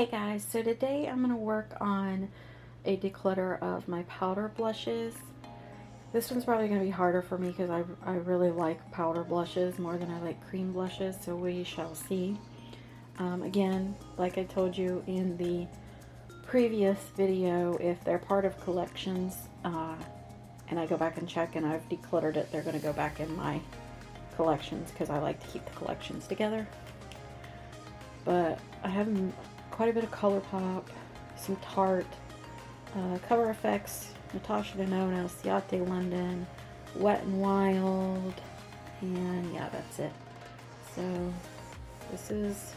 Hey guys, so today I'm going to work on a declutter of my powder blushes. This one's probably going to be harder for me because I really like powder blushes more than I like cream blushes, so we shall see. Again, like I told you in the previous video, if they're part of collections and I go back and check and I've decluttered it, they're going to go back in my collections because I like to keep the collections together. But I have quite a bit of ColourPop, some Tarte, Cover Effects, Natasha Denona, Ciate London, Wet n Wild, and yeah, that's it. So this is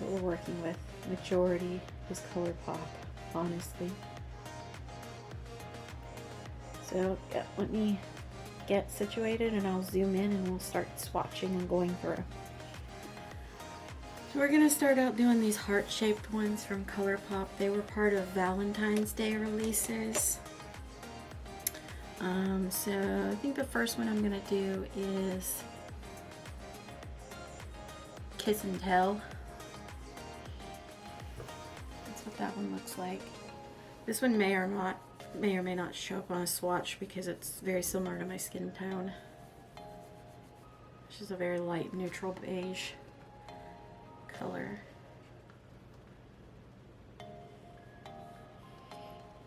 what we're working with. Majority is ColourPop, honestly. So yeah, let me get situated and I'll zoom in and we'll start swatching and going through. So we're going to start out doing these heart-shaped ones from ColourPop. They were part of Valentine's Day releases. So I think the first one I'm going to do is Kiss and Tell. That's what that one looks like. This one may or may not show up on a swatch because it's very similar to my skin tone, which is a very light neutral beige color.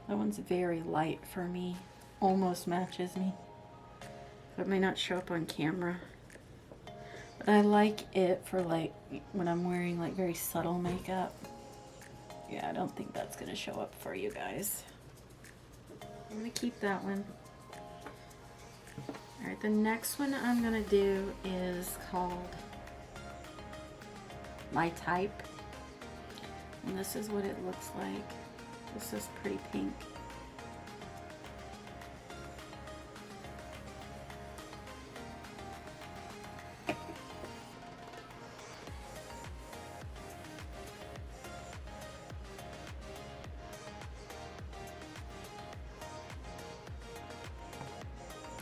That one's very light for me, almost matches me. So it may not show up on camera, but I like it for like when I'm wearing like very subtle makeup. Yeah, I don't think that's gonna show up for you guys. I'm gonna keep that one. Alright, the next one I'm gonna do is called My Type, and this is what it looks like. This is pretty pink.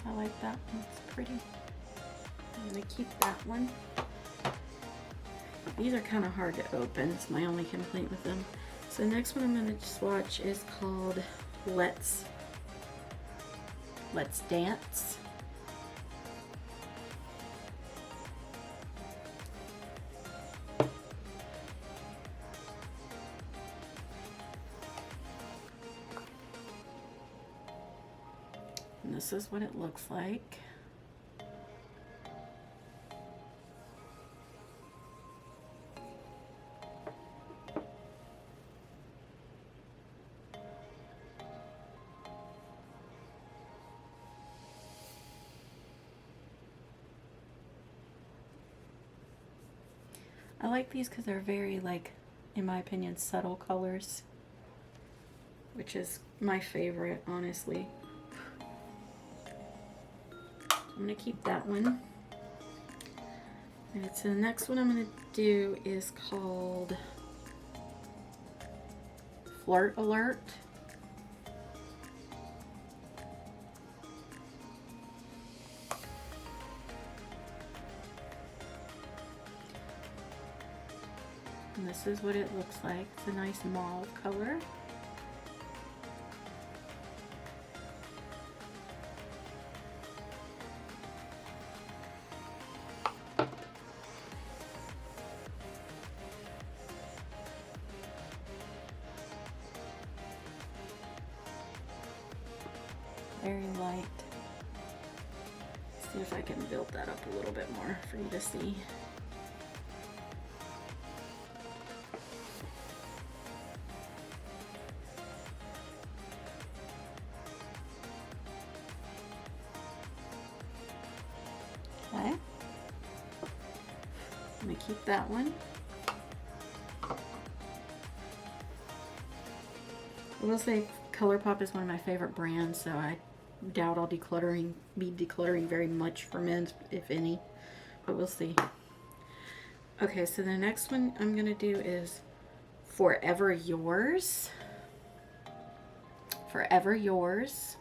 I like that one, it's pretty. I'm gonna keep that one. These are kind of hard to open, it's my only complaint with them. So the next one I'm going to swatch is called Let's Dance. And this is what it looks like. I like these because they're very, like, in my opinion, subtle colors, which is my favorite, honestly. I'm going to keep that one. Alright, so the next one I'm going to do is called Flirt Alert. And this is what it looks like. It's a nice mauve color. Very light. Let's see if I can build that up a little bit more for you to see. Okay. I'm going to keep that one. I will say ColourPop is one of my favorite brands, so I doubt I'll be decluttering very much for men, if any, but we'll see. Okay, so the next one I'm going to do is Forever Yours. Forever Yours.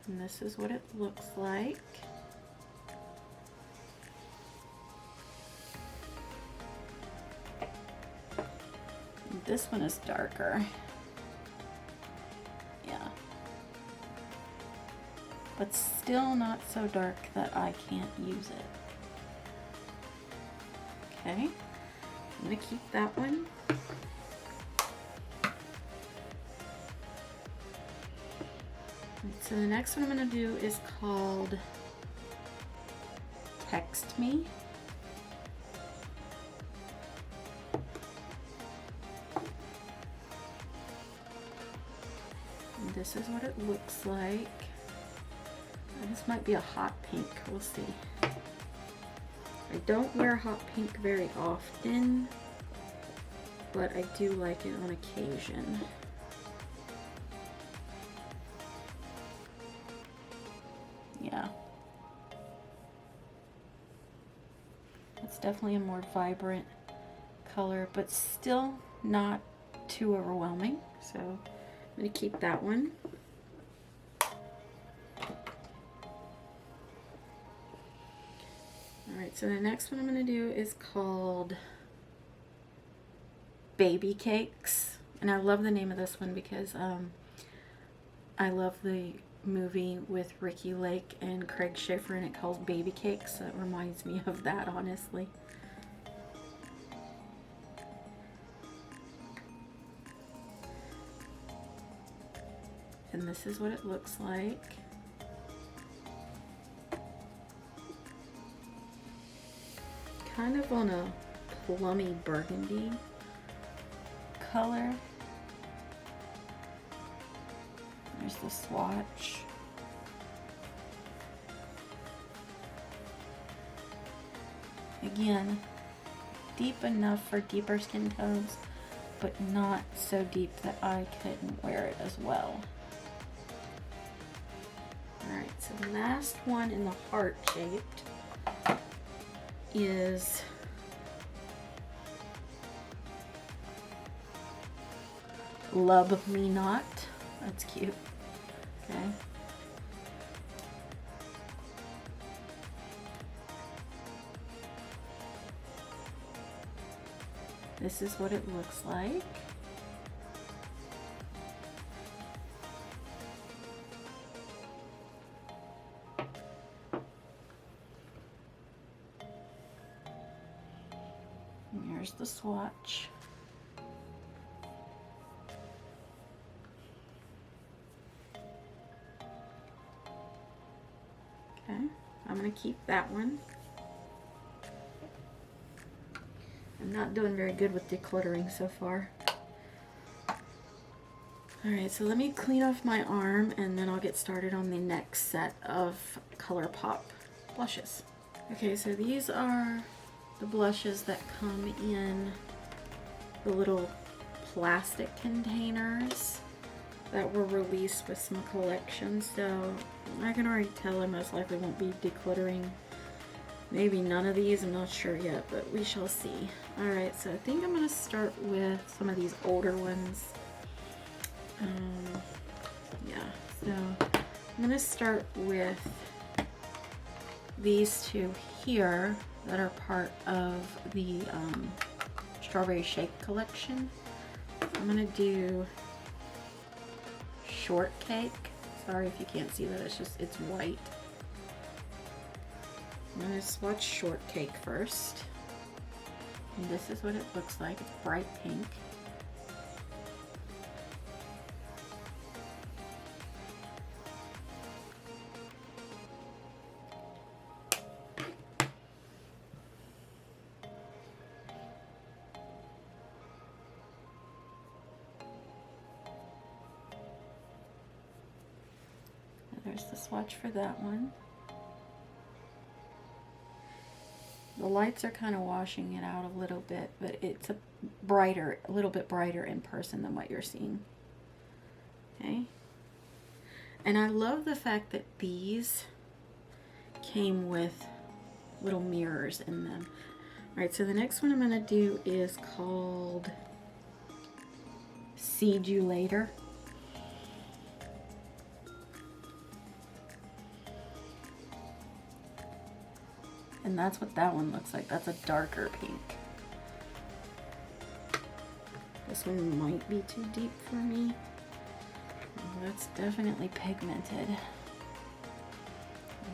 And this is what it looks like. And this one is darker. Yeah. But still not so dark that I can't use it. Okay. I'm going to keep that one. So the next one I'm going to do is called Text Me. And this is what it looks like. This might be a hot pink, we'll see. I don't wear hot pink very often, but I do like it on occasion. Yeah. It's definitely a more vibrant color, but still not too overwhelming. So I'm going to keep that one. Alright, so the next one I'm going to do is called Baby Cakes. And I love the name of this one because I love the movie with Ricky Lake and Craig Schiffer, and it calls Baby Cakes, so it reminds me of that, honestly. And this is what it looks like. Kind of on a plummy burgundy color. There's the swatch. Again, deep enough for deeper skin tones, but not so deep that I couldn't wear it as well. Alright, so the last one in the heart shaped is Love Me Not. That's cute. Okay. This is what it looks like. And here's the swatch. Okay, I'm going to keep that one. I'm not doing very good with decluttering so far. Alright, so let me clean off my arm and then I'll get started on the next set of ColourPop blushes. Okay, so these are the blushes that come in the little plastic containers that were released with some collections. So I can already tell I most likely won't be decluttering. Maybe none of these, I'm not sure yet, but we shall see. Alright, so I think I'm going to start with some of these older ones. Yeah, so I'm going to start with these two here that are part of the Strawberry Shake collection. I'm going to do Shortcake. Sorry if you can't see that, it's white. I'm going to swatch Shortcake first. And this is what it looks like. It's bright pink. And there's the swatch for that one. The lights are kind of washing it out a little bit, but it's a little bit brighter in person than what you're seeing. Okay. And I love the fact that these came with little mirrors in them. Alright, so the next one I'm going to do is called See You Later. And that's what that one looks like. That's a darker pink. This one might be too deep for me. That's definitely pigmented.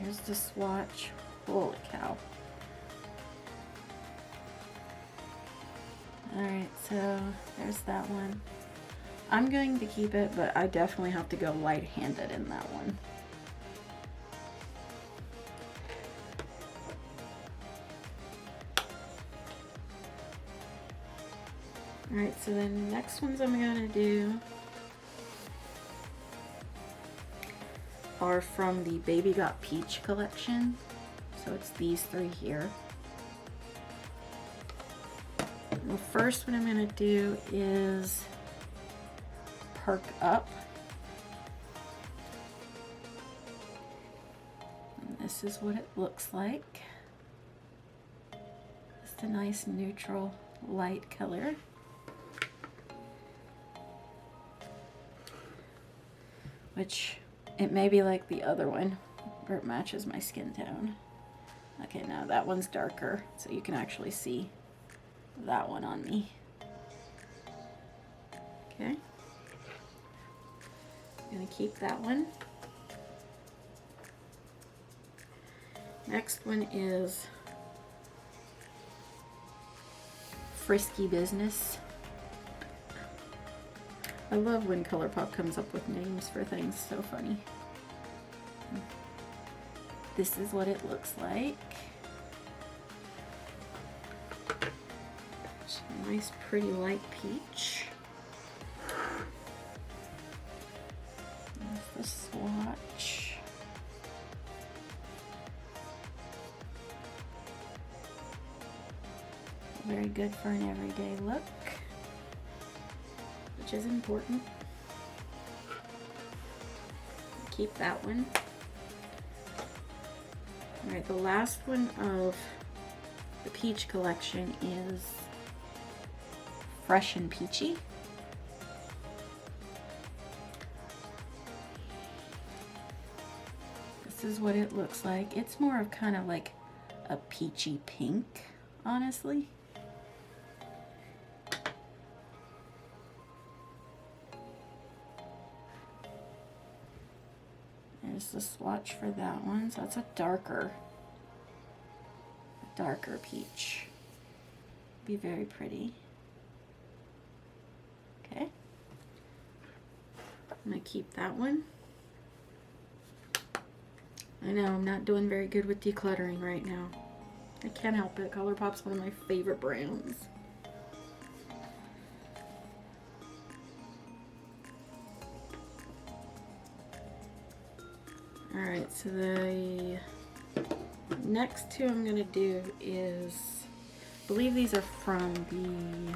Here's the swatch. Holy cow. Alright, so there's that one. I'm going to keep it, but I definitely have to go light-handed in that one. Alright, so the next ones I'm going to do are from the Baby Got Peach collection. So it's these three here. And the first one I'm going to do is Perk Up. And this is what it looks like. Just a nice neutral light color. Which it may be like the other one where it matches my skin tone. Okay, now that one's darker, so you can actually see that one on me. Okay. I'm gonna keep that one. Next one is Frisky Business. I love when ColourPop comes up with names for things, so funny. This is what it looks like. It's a nice, pretty light peach. There's the swatch. Very good for an everyday look, which is important. Keep that one. All right, the last one of the peach collection is Fresh and Peachy. This is what it looks like. It's more of kind of like a peachy pink, honestly. There's the swatch for that one. So that's a darker peach. Be very pretty. Okay. I'm gonna keep that one. I know I'm not doing very good with decluttering right now. I can't help it. ColourPop's one of my favorite brands. Alright, so the next two I'm going to do is, I believe these are from the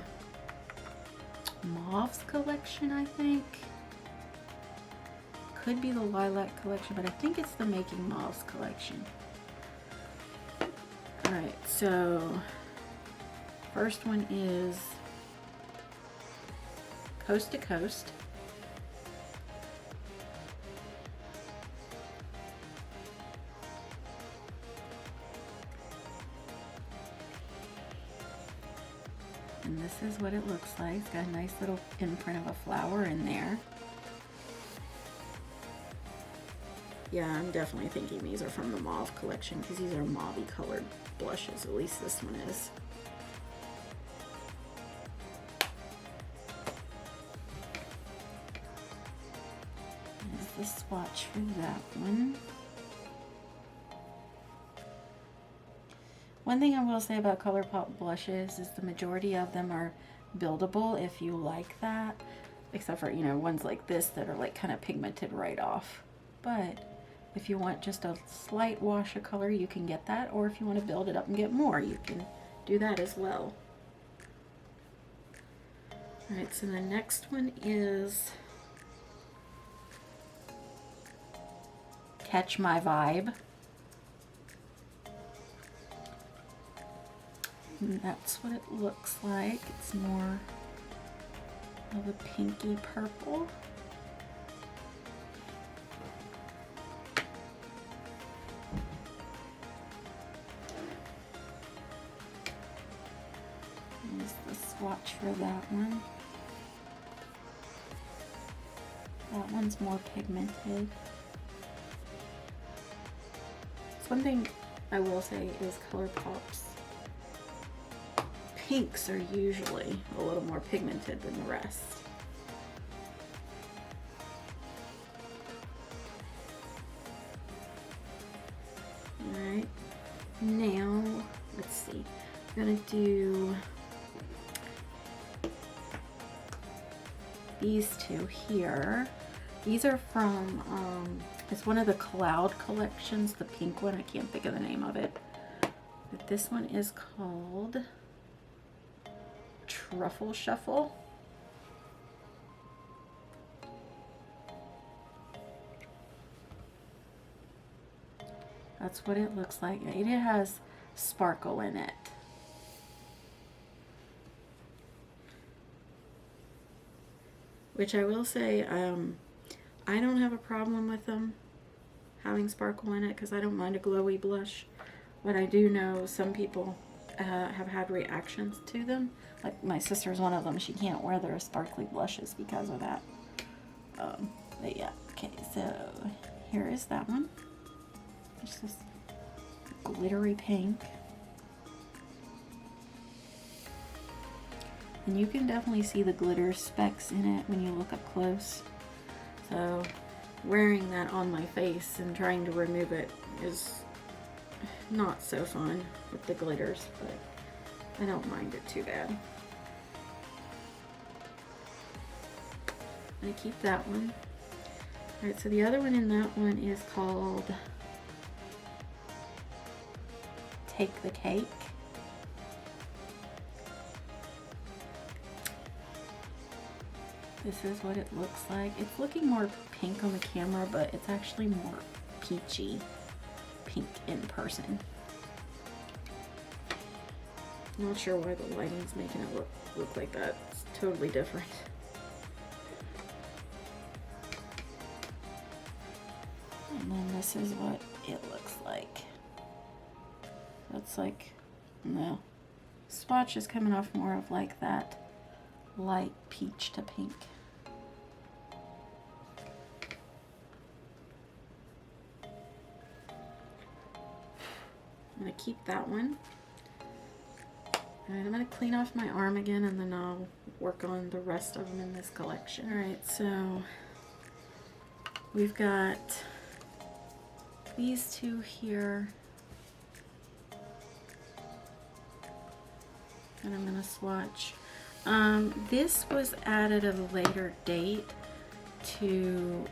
Mauves collection, I think. Could be the Lilac collection, but I think it's the Making Mauves collection. Alright, so first one is Coast to Coast. And this is what it looks like. It's got a nice little imprint of a flower in there. Yeah, I'm definitely thinking these are from the Mauve collection because these are mauve-y colored blushes. At least this one is. There's the swatch for that one. One thing I will say about ColourPop blushes is the majority of them are buildable if you like that, except for, you know, ones like this that are like kind of pigmented right off. But if you want just a slight wash of color, you can get that, or if you want to build it up and get more, you can do that as well. Alright, so the next one is Catch My Vibe. And that's what it looks like. It's more of a pinky purple. swatch for that one. That one's more pigmented. So one thing I will say is ColourPop's pinks are usually a little more pigmented than the rest. Alright, now let's see. I'm gonna do these two here. These are from, it's one of the Cloud collections, the pink one. I can't think of the name of it. But this one is called Truffle Shuffle. That's what it looks like. It has sparkle in it. Which I will say, I don't have a problem with them having sparkle in it because I don't mind a glowy blush. But I do know some people have had reactions to them. Like my sister's one of them. She can't wear their sparkly blushes because of that. But yeah, okay, so here is that one. It's this glittery pink. And you can definitely see the glitter specks in it when you look up close. So wearing that on my face and trying to remove it is not so fun with the glitters, but I don't mind it too bad. I keep that one. Alright, so the other one in that one is called Take the Cake. This is what it looks like. It's looking more pink on the camera, but it's actually more peachy pink in person. Not sure why the lighting's making it look like that. It's totally different. And then this is what it looks like. That's like, no. Swatch is coming off more of like that light peach to pink. I'm going to keep that one. Alright, I'm going to clean off my arm again and then I'll work on the rest of them in this collection. Alright, so we've got these two here. And I'm going to swatch. This was added at a later date to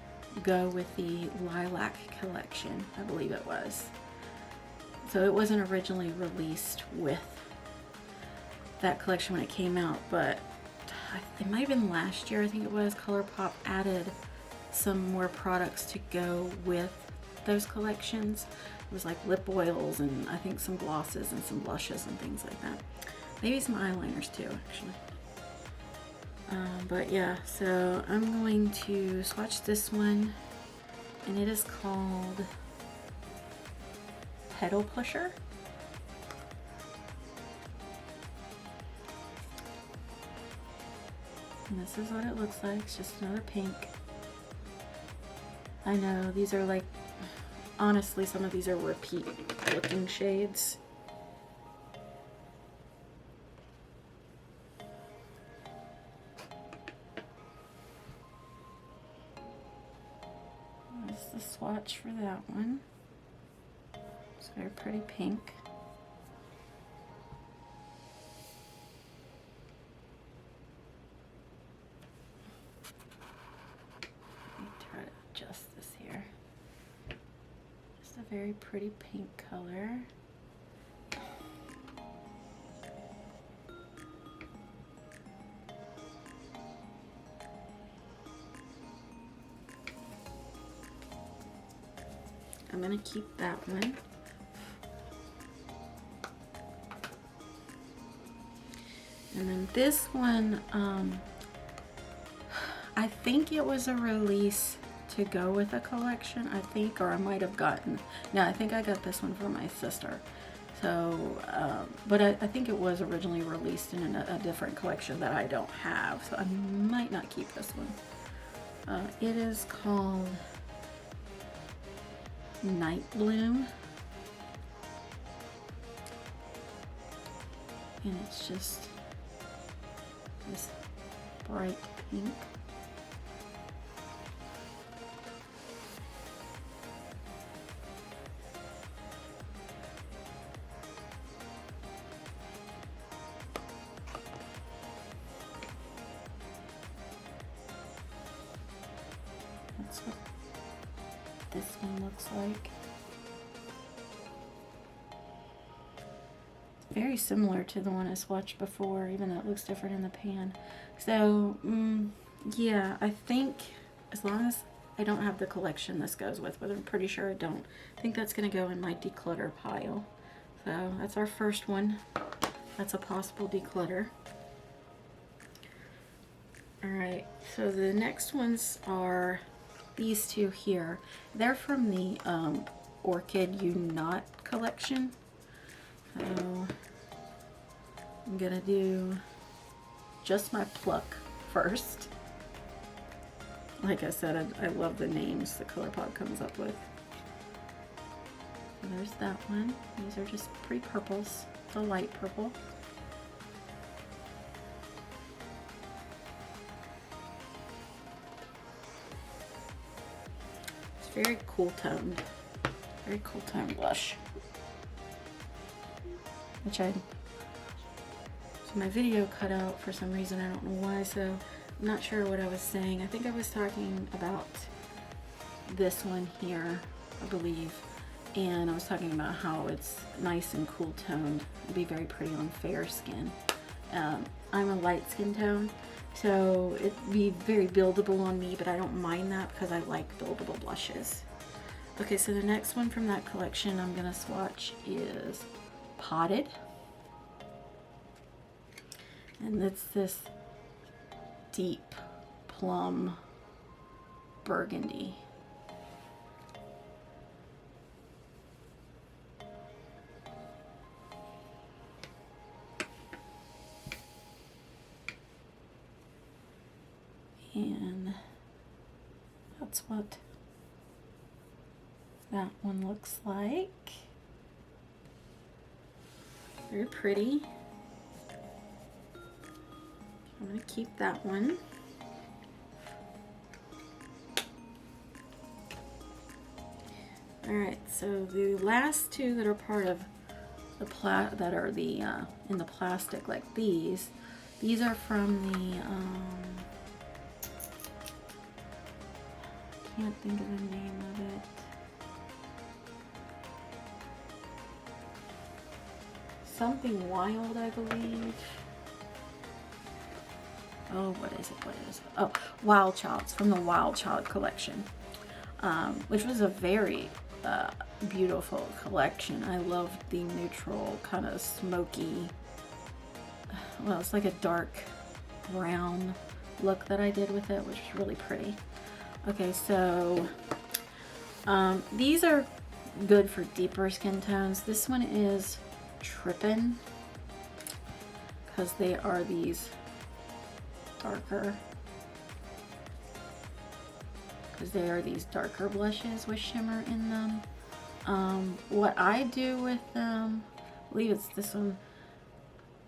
go with the Lilac collection, I believe it was. So it wasn't originally released with that collection when it came out, but it might have been last year, I think it was. ColourPop added some more products to go with those collections. It was like lip oils and I think some glosses and some blushes and things like that. Maybe some eyeliners too, actually. But yeah, so I'm going to swatch this one, and it is called Petal Pusher. And this is what it looks like. It's just another pink. I know these are like, honestly, some of these are repeat looking shades. There's the swatch for that one. It's very pretty pink. Let me try to adjust this here. Just a very pretty pink color. I'm gonna keep that one. And then this one, I think it was a release to go with a collection, I think, or I might have gotten, no, I think I got this one for my sister. So, but I think it was originally released in a different collection that I don't have, so I might not keep this one. It is called Night Bloom, and it's just this bright pink. That's what this one looks like. It's very similar to the one I swatched before, even though it looks different in the pan. So, yeah, I think as long as I don't have the collection this goes with, but I'm pretty sure I don't. I think that's going to go in my declutter pile. So that's our first one. That's a possible declutter. Alright, so the next ones are these two here. They're from the Orchid You Not collection. So I'm gonna do just my pluck first. Like I said, I love the names the ColourPop comes up with. So there's that one. These are just pretty purples, the light purple. Very cool toned blush, which so my video cut out for some reason, I don't know why, so I'm not sure what I was saying. I think I was talking about this one here, I believe, and I was talking about how it's nice and cool toned. It'd be very pretty on fair skin. I'm a light skin tone, so it'd be very buildable on me, but I don't mind that because I like buildable blushes. Okay, so the next one from that collection I'm gonna swatch is Potted. And it's this deep plum burgundy. And that's what that one looks like. Very pretty. I'm going to keep that one. Alright, so the last two that are part of the in the plastic, like these are from the can't think of the name of it. Something Wild, I believe. Oh, what is it? Oh, Wild Child. It's from the Wild Child collection, which was a very beautiful collection. I loved the neutral kind of smoky, well, it's like a dark brown look that I did with it, which was really pretty. Okay, so these are good for deeper skin tones. This one is Trippin', because they are these darker, blushes with shimmer in them. What I do with them, I believe it's this one,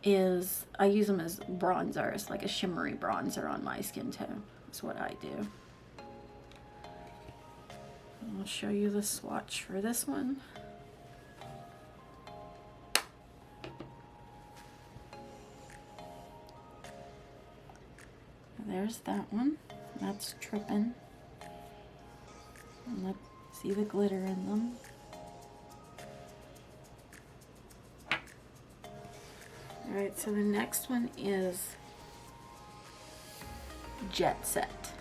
is I use them as bronzers, like a shimmery bronzer on my skin tone. That's what I do. I'll show you the swatch for this one. There's that one. That's Trippin'. And look, see the glitter in them. Alright, so the next one is Jet Set.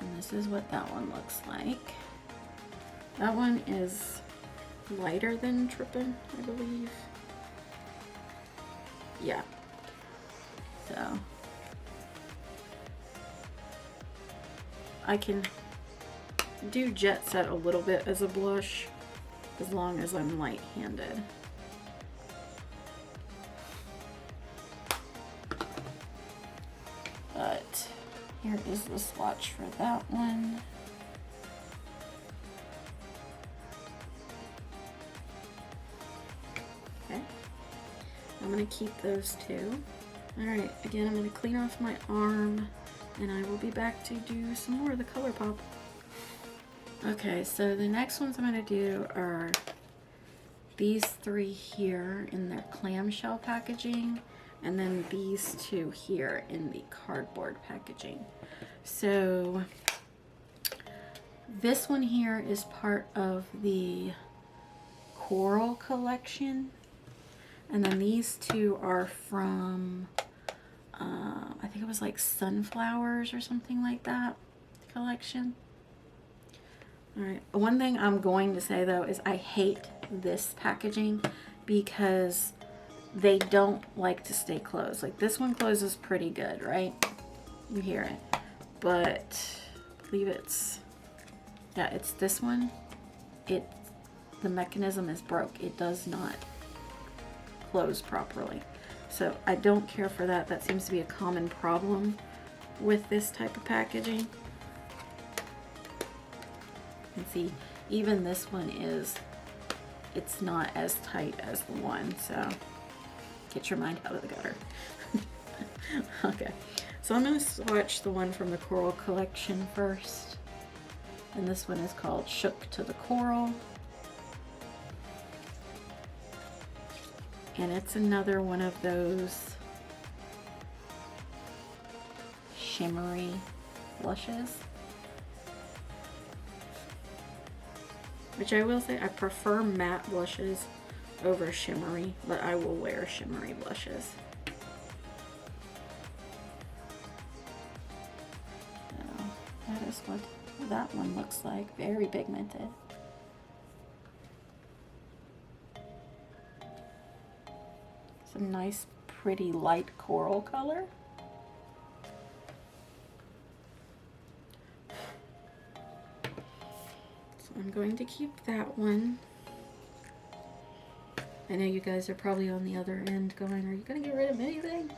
And this is what that one looks like. That one is lighter than Trippin', I believe. Yeah. So do Jet Set a little bit as a blush, as long as I'm light-handed. But here is the swatch for that one. Okay, I'm gonna keep those two. All right, again, I'm gonna clean off my arm and I will be back to do some more of the ColourPop. Okay, so the next ones I'm going to do are these three here in their clamshell packaging, and then these two here in the cardboard packaging. So this one here is part of the Coral collection, and then these two are from, I think it was like Sunflowers or something like that collection. Alright, one thing I'm going to say though is I hate this packaging because they don't like to stay closed. Like this one closes pretty good, right? You hear it. But I believe it's this one. The mechanism is broke. It does not close properly. So I don't care for that. That seems to be a common problem with this type of packaging. And see, even this one it's not as tight as the one, so get your mind out of the gutter. Okay, so I'm going to swatch the one from the Coral collection first. And this one is called Shook to the Coral. And it's another one of those shimmery blushes. Which I will say, I prefer matte blushes over shimmery, but I will wear shimmery blushes. So that is what that one looks like, very pigmented. It's a nice, pretty light coral color. I'm going to keep that one. I know you guys are probably on the other end going, are you going to get rid of anything?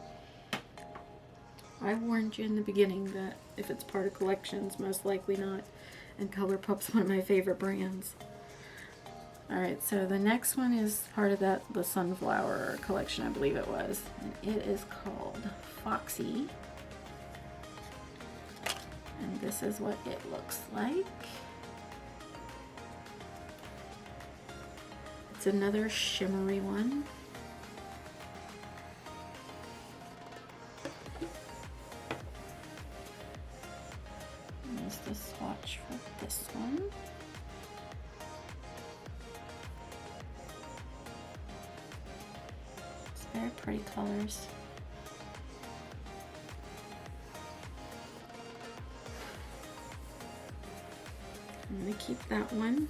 I warned you in the beginning that if it's part of collections, most likely not. And ColourPop's one of my favorite brands. Alright, so the next one is part of the Sunflower collection, I believe it was. And it is called Foxy. And this is what it looks like. It's another shimmery one. And there's the swatch for this one. It's very pretty colors. I'm going to keep that one.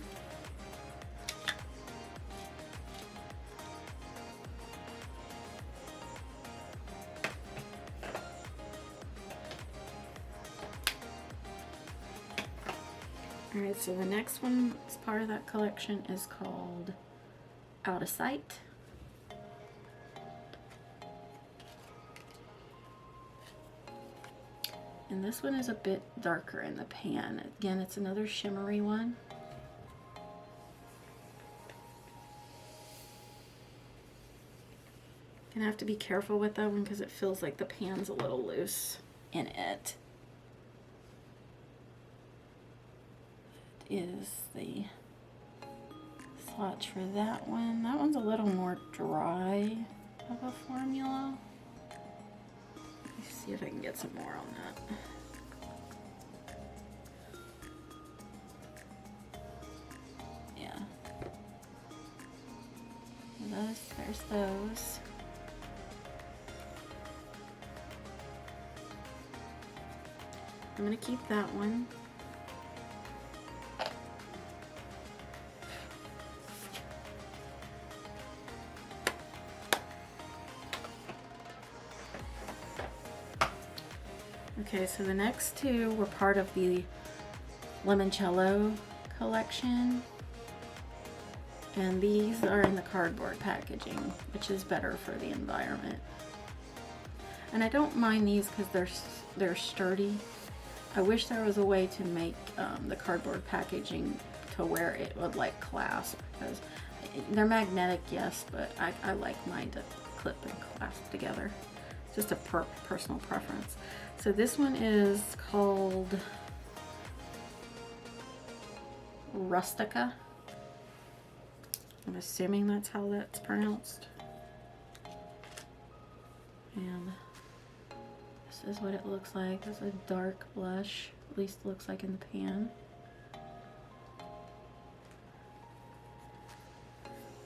Alright, so the next one as part of that collection is called Out of Sight. And this one is a bit darker in the pan. Again, it's another shimmery one. Gonna have to be careful with that one because it feels like the pan's a little loose in it. Is the swatch for that one. That one's a little more dry of a formula. Let me see if I can get some more on that. Yeah. There's those. I'm gonna keep that one. Okay, so the next two were part of the limoncello collection. And these are in the cardboard packaging, which is better for the environment. And I don't mind these because they're sturdy. I wish there was a way to make the cardboard packaging to where it would like clasp, because they're magnetic, yes, but I like mine to clip and clasp together. Just a personal preference. So this one is called Rustica. I'm assuming that's how that's pronounced. And this is what it looks like. It's a dark blush, at least it looks like in the pan.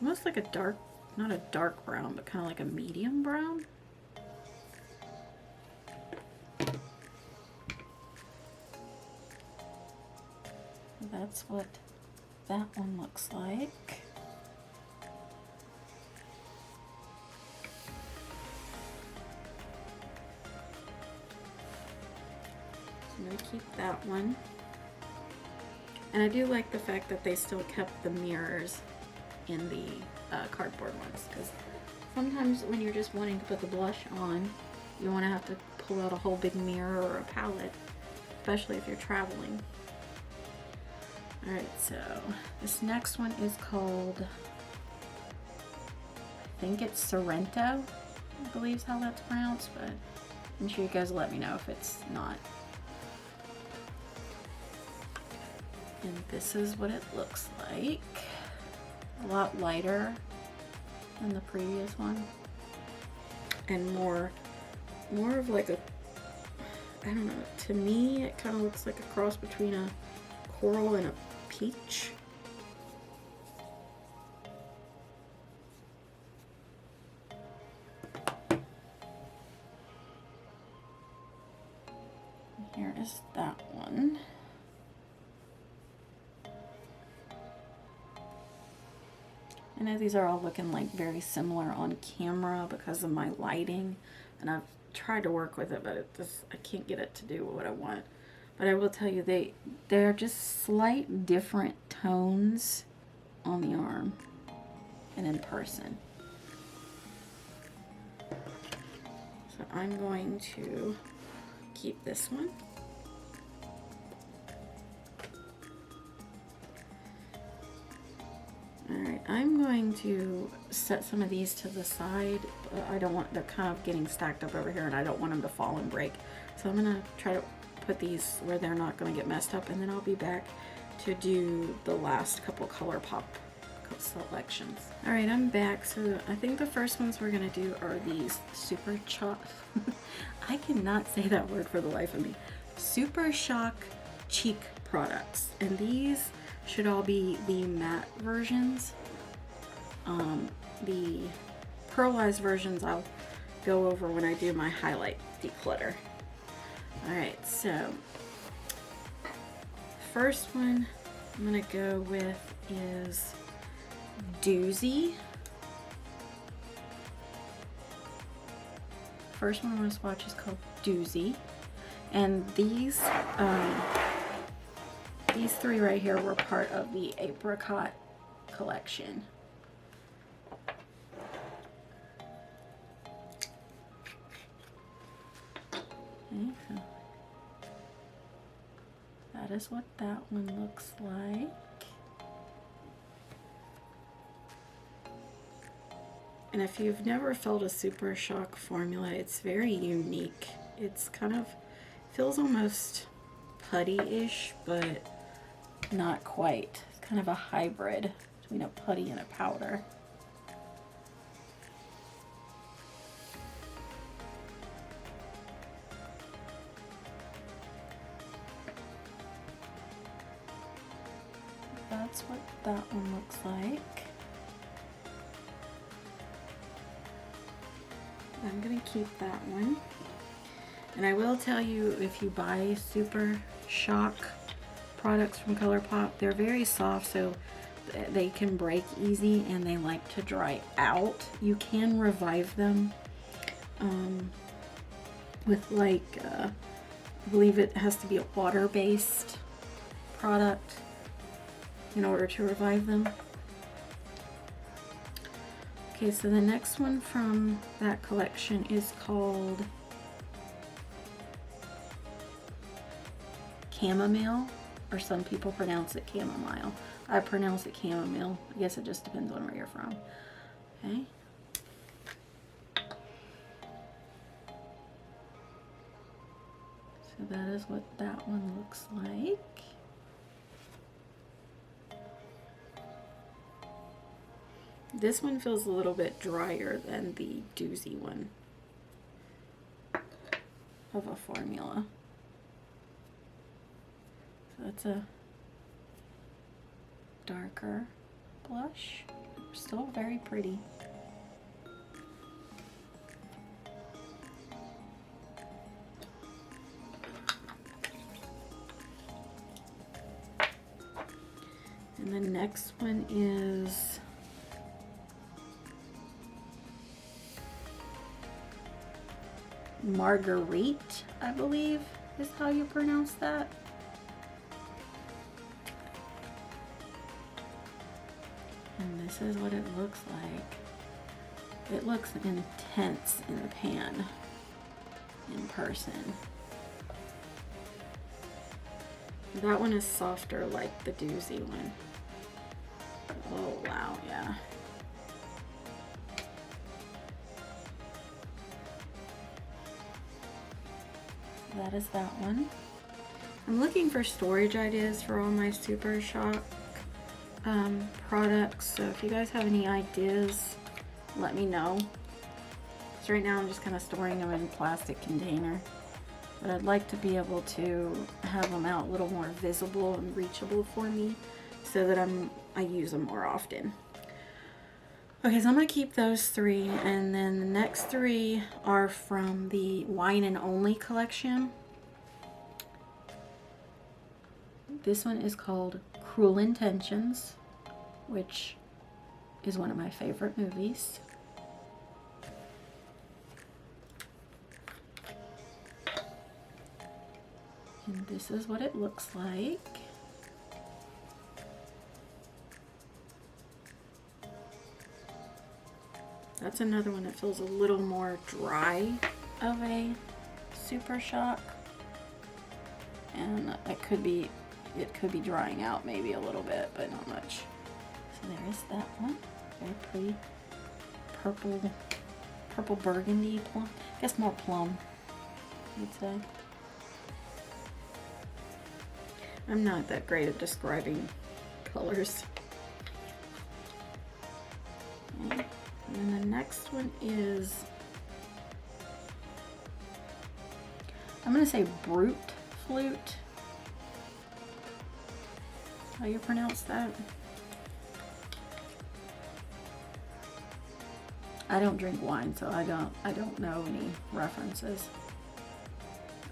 Almost like a dark, not a dark brown, but kind of like a medium brown. That's what that one looks like. I'm going to keep that one. And I do like the fact that they still kept the mirrors in the cardboard ones, because sometimes when you're just wanting to put the blush on, you want to have to pull out a whole big mirror or a palette, especially if you're traveling. Alright, so this next one is called, I think it's Sorrento, I believe is how that's pronounced, but I'm sure you guys will let me know if it's not. And this is what it looks like. A lot lighter than the previous one. And more of like a, I don't know, to me it kind of looks like a cross between a coral and a peach. Here is that one. I know these are all looking like very similar on camera because of my lighting, and I've tried to work with it, but I can't get it to do what I want. But I will tell you, they're just slight different tones on the arm and in person. So I'm going to keep this one. Alright, I'm going to set some of these to the side. I don't want, they're kind of getting stacked up over here and I don't want them to fall and break. So I'm going to try to put these where they're not going to get messed up, and then I'll be back to do the last couple ColourPop selections. Alright, I'm back. So I think the first ones we're going to do are these Super Shock. I cannot say that word for the life of me. Super Shock cheek products. And these should all be the matte versions. The pearlized versions I'll go over when I do my highlight declutter. Alright, so first one I'm gonna go with is Doozy. First one I'm gonna swatch is called Doozy, and these three right here were part of the apricot collection. Okay, so that is what that one looks like. And if you've never felt a Super Shock formula, it's very unique. It's kind of, feels almost putty-ish, but not quite. It's kind of a hybrid between a putty and a powder. That's what that one looks like. I'm gonna keep that one. And I will tell you, if you buy Super Shock products from ColourPop, they're very soft, so they can break easy and they like to dry out. You can revive them with like, I believe it has to be a water-based product in order to revive them. Okay, so the next one from that collection is called Chamomile, or some people pronounce it chamomile. I pronounce it chamomile. I guess it just depends on where you're from. Okay. So that is what that one looks like. This one feels a little bit drier than the doozy one of a formula. So that's a darker blush. Still very pretty. And the next one is Marguerite, I believe is how you pronounce that. And this is what it looks like. It looks intense in the pan, in person. That one is softer like the doozy one. Oh wow, yeah. That is that one. I'm looking for storage ideas for all my Super Shock products, so if you guys have any ideas, let me know. So right now I'm just kind of storing them in a plastic container, but I'd like to be able to have them out a little more visible and reachable for me so that I use them more often. Okay, so I'm going to keep those three, and then the next three are from the Wine and Only collection. This one is called Cruel Intentions, which is one of my favorite movies. And this is what it looks like. That's another one that feels a little more dry of a Super Shock, and it could be drying out maybe a little bit, but not much. So there is that one, very pretty purple burgundy plum. I guess more plum, you'd say. I'm not that great at describing colors. Okay. And then the next one is, I'm going to say Brute Flute. How you pronounce that? I don't drink wine, so I don't know any references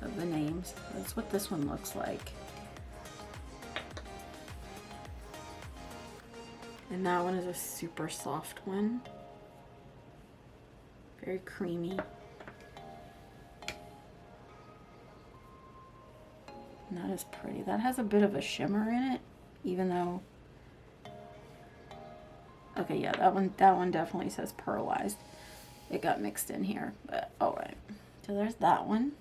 of the names. That's what this one looks like. And that one is a super soft one. Very creamy. And that is pretty. That has a bit of a shimmer in it, even though, okay, yeah, that one definitely says pearlized. It got mixed in here, but all right. So there's that one.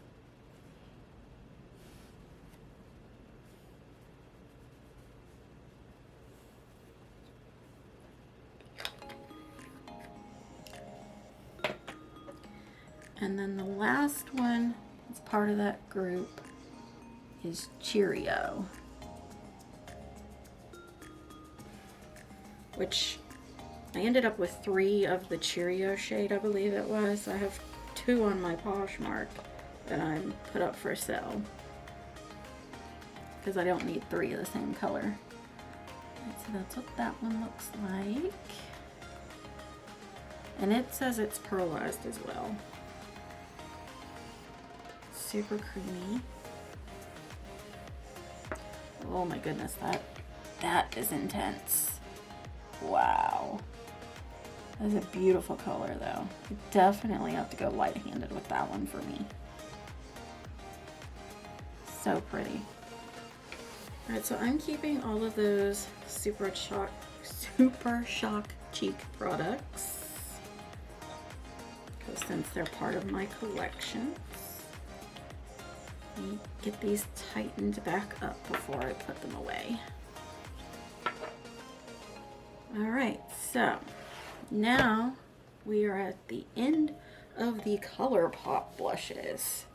And then the last one, as part of that group, is Cheerio, which I ended up with 3 of the Cheerio shade, I believe it was. I have 2 on my Poshmark that I put up for sale because I don't need 3 of the same color. And so that's what that one looks like. And it says it's pearlized as well. Super creamy. Oh my goodness, that is intense. Wow. That is a beautiful color though. You definitely have to go light-handed with that one for me. So pretty. Alright, so I'm keeping all of those Super Shock Cheek products, because since they're part of my collection. Let me get these tightened back up before I put them away. Alright, so now we are at the end of the ColourPop blushes.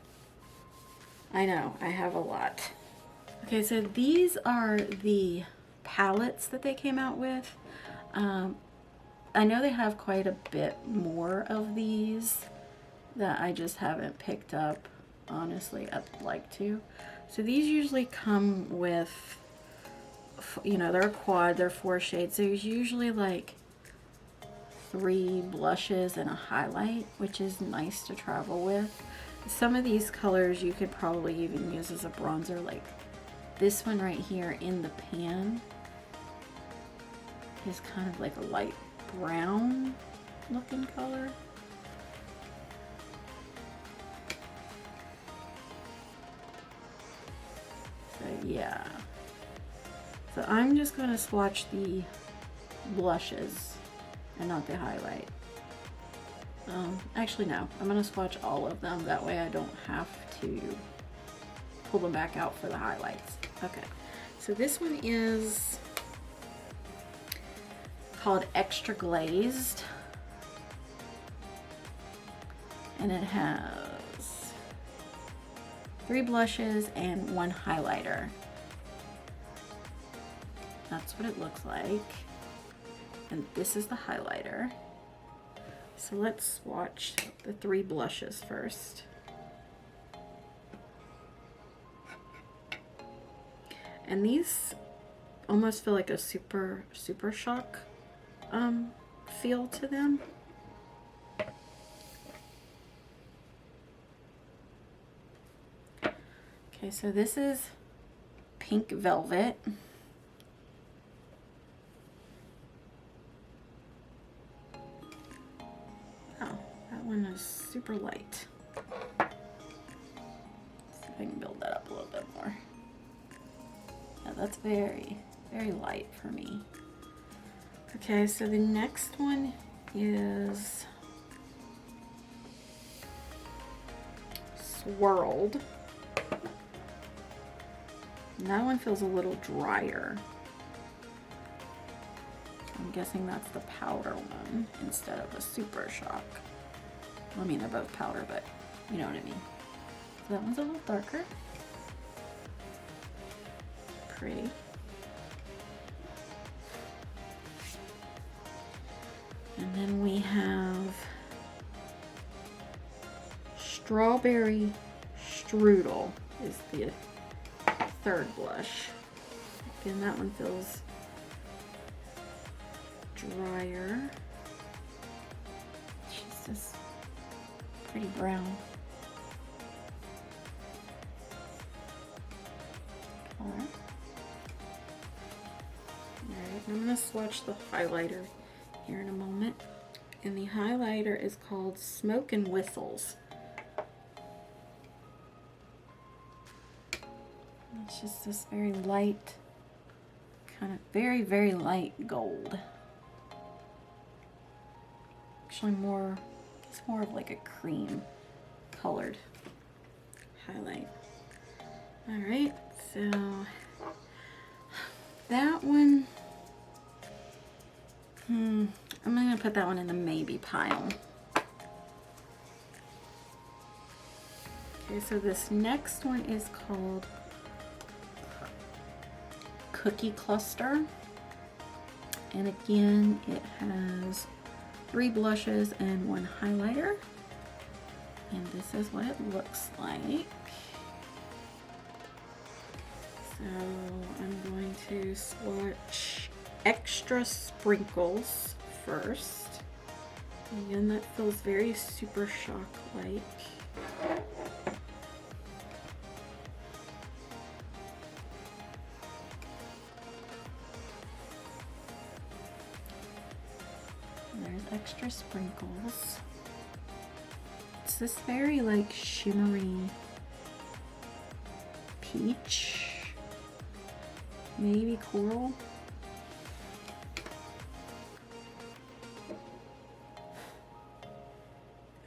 I know, I have a lot. Okay, so these are the palettes that they came out with. I know they have quite a bit more of these that I just haven't picked up. Honestly, I'd like to. So these usually come with, you know, they're a quad, they're 4 shades. There's usually like 3 blushes and a highlight, which is nice to travel with. Some of these colors you could probably even use as a bronzer, like this one right here in the pan is kind of like a light brown looking color. So yeah. So I'm just going to swatch the blushes and not the highlight. Actually no, I'm going to swatch all of them, that way I don't have to pull them back out for the highlights. Okay, so this one is called Extra Glazed, and it has 3 blushes and 1 highlighter. That's what it looks like, and this is the highlighter. So let's swatch the 3 blushes first. And these almost feel like a Super Shock feel to them. Okay, so this is Pink Velvet. Oh, that one is super light. Let's see if I can build that up a little bit more. Yeah, that's very, very light for me. Okay, so the next one is Swirled. And that one feels a little drier. I'm guessing that's the powder one instead of a Super Shock. I mean, they're both powder, but you know what I mean. So that one's a little darker. Pretty. And then we have Strawberry Strudel is the 3rd blush. Again, that one feels drier. It's just pretty brown color. Alright, I'm going to swatch the highlighter here in a moment. And the highlighter is called Smoke and Whistles. It's just this very light, kind of very, very light gold. Actually it's more of like a cream colored highlight. Alright, so that one, I'm going to put that one in the maybe pile. Okay, so this next one is called Cookie Cluster, and again it has 3 blushes and 1 highlighter, and this is what it looks like. So I'm going to swatch Extra Sprinkles first. Again, that feels very Super Shock like. There's Extra Sprinkles. It's this very like shimmery peach. maybe coral.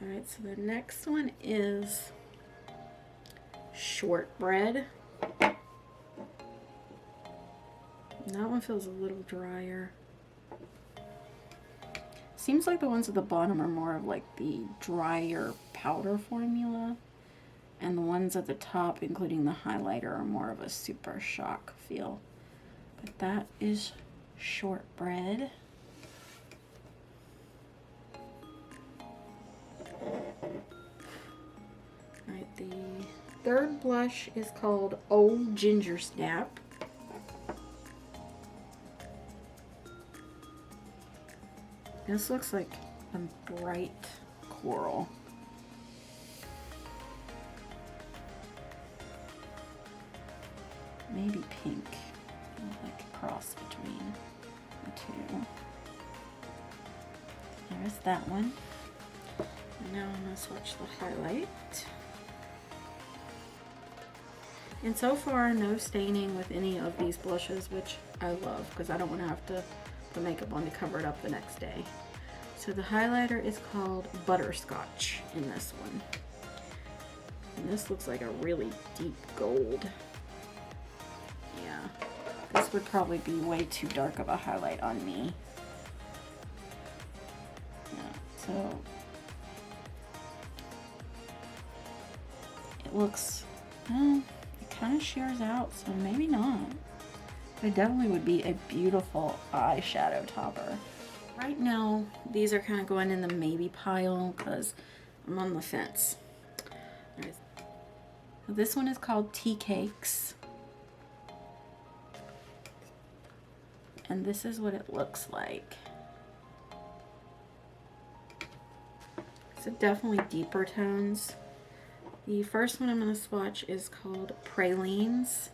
All right, so the next one is shortbread. That one feels a little drier. Seems like the ones at the bottom are more of like the drier powder formula, and the ones at the top, including the highlighter, are more of a super shock feel. But that is shortbread. Alright, the third blush is called Old Ginger Snap. This looks like a bright coral. Maybe pink, like a cross between the two. There's that one. And now I'm going to swatch the highlight. And so far, no staining with any of these blushes, which I love because I don't want to have to put makeup on to cover it up the next day. So the highlighter is called Butterscotch in this one. And this looks like a really deep gold. Yeah, this would probably be way too dark of a highlight on me. Yeah, so it looks, well, it kind of shears out, so maybe not. It definitely would be a beautiful eyeshadow topper. Right now, these are kind of going in the maybe pile because I'm on the fence. Right. This one is called Tea Cakes. And this is what it looks like. So definitely deeper tones. The first one I'm going to swatch is called Pralines.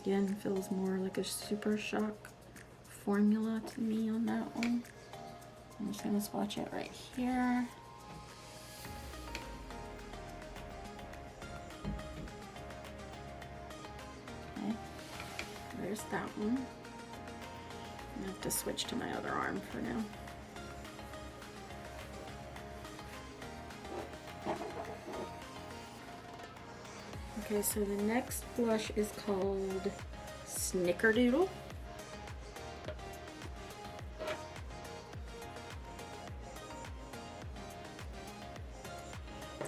Again, feels more like a super shock formula to me on that one. I'm just going to swatch it right here. Okay, there's that one. I have to switch to my other arm for now. Okay, so the next blush is called Snickerdoodle.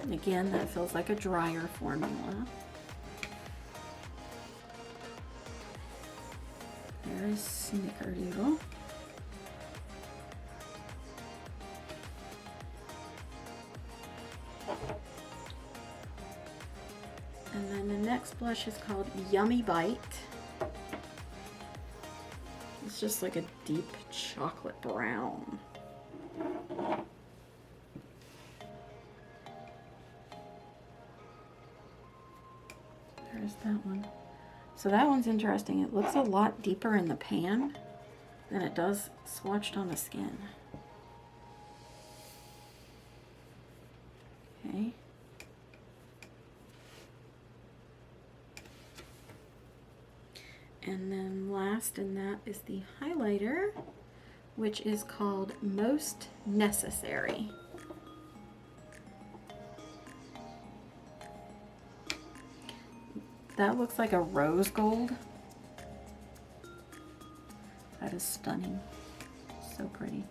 And again, that feels like a drier formula. There is Snickerdoodle. And then the next blush is called Yummy Bite. It's just like a deep chocolate brown. There's that one. So that one's interesting. It looks a lot deeper in the pan than it does swatched on the skin. Okay. And then last in that is the highlighter, which is called Most Necessary. That looks like a rose gold. That is stunning. So pretty.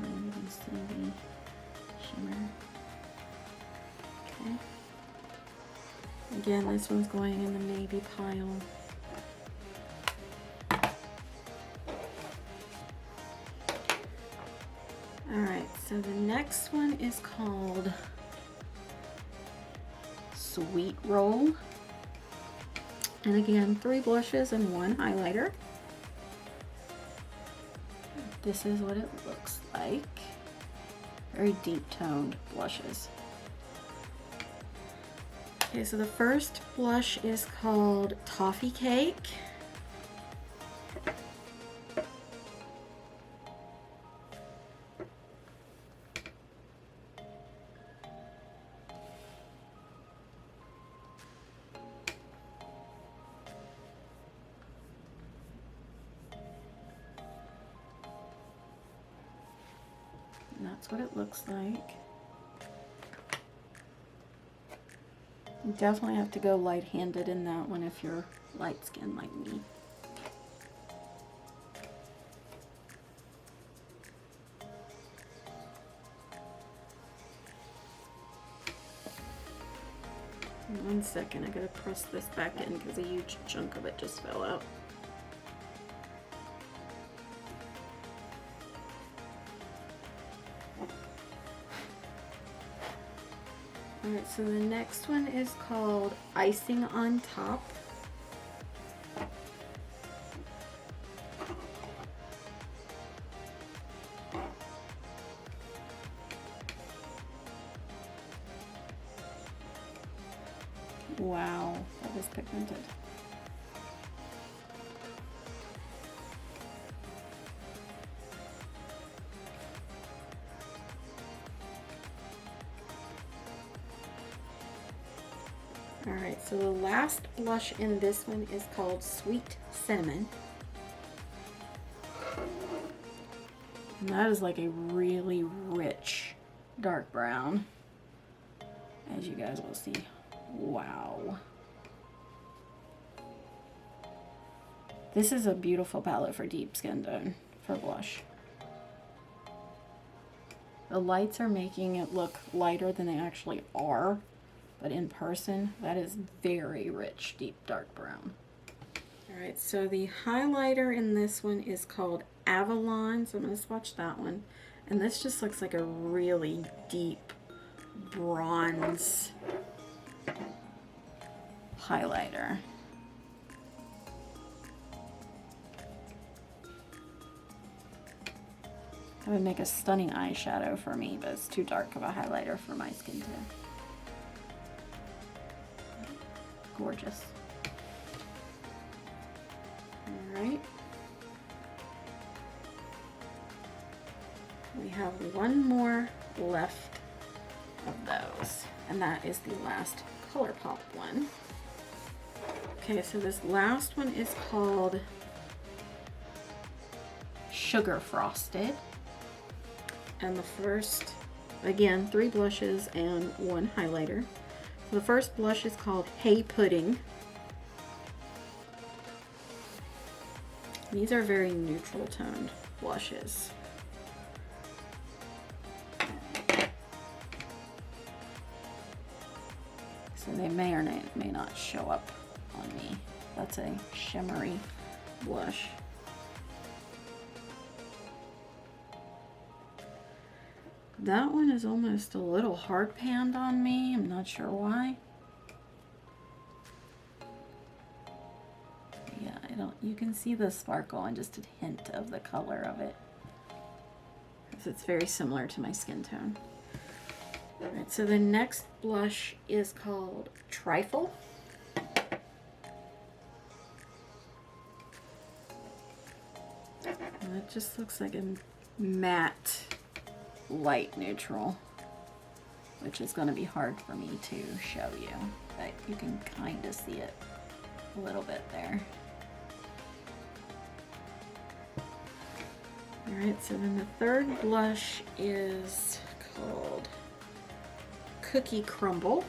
And you can see the shimmer. Okay. Again, this one's going in the maybe pile. Alright, so the next one is called Sweet Roll. And again, 3 blushes and 1 highlighter. This is what it looks like. Very deep toned blushes. Okay, so the first blush is called Toffee Cake. And that's what it looks like. You definitely have to go light-handed in that one if you're light skinned like me. One second, I gotta press this back in because a huge chunk of it just fell out. Alright, so the next one is called Icing on Top. Wow, that is pigmented. Alright, so the last blush in this one is called Sweet Cinnamon. And that is like a really rich dark brown, as you guys will see. Wow. This is a beautiful palette for deep skin tone for blush. The lights are making it look lighter than they actually are, but in person, that is very rich, deep dark brown. All right, so the highlighter in this one is called Avalon, so I'm gonna swatch that one. And this just looks like a really deep bronze highlighter. That would make a stunning eyeshadow for me, but it's too dark of a highlighter for my skin tone. Gorgeous. All right. We have one more left of those, and that is the last ColourPop one. Okay, so this last one is called Sugar Frosted. And the first, again, 3 blushes and 1 highlighter. So the first blush is called Hey Pudding. These are very neutral toned blushes. So they may or may not show up on me. That's a shimmery blush. That one is almost a little hard panned on me. I'm not sure why. Yeah, you can see the sparkle and just a hint of the color of it, because it's very similar to my skin tone. All right, so the next blush is called Trifle. And it just looks like a matte light neutral, which is going to be hard for me to show you, but you can kind of see it a little bit there. Alright, so then the third blush is called Cookie Crumble.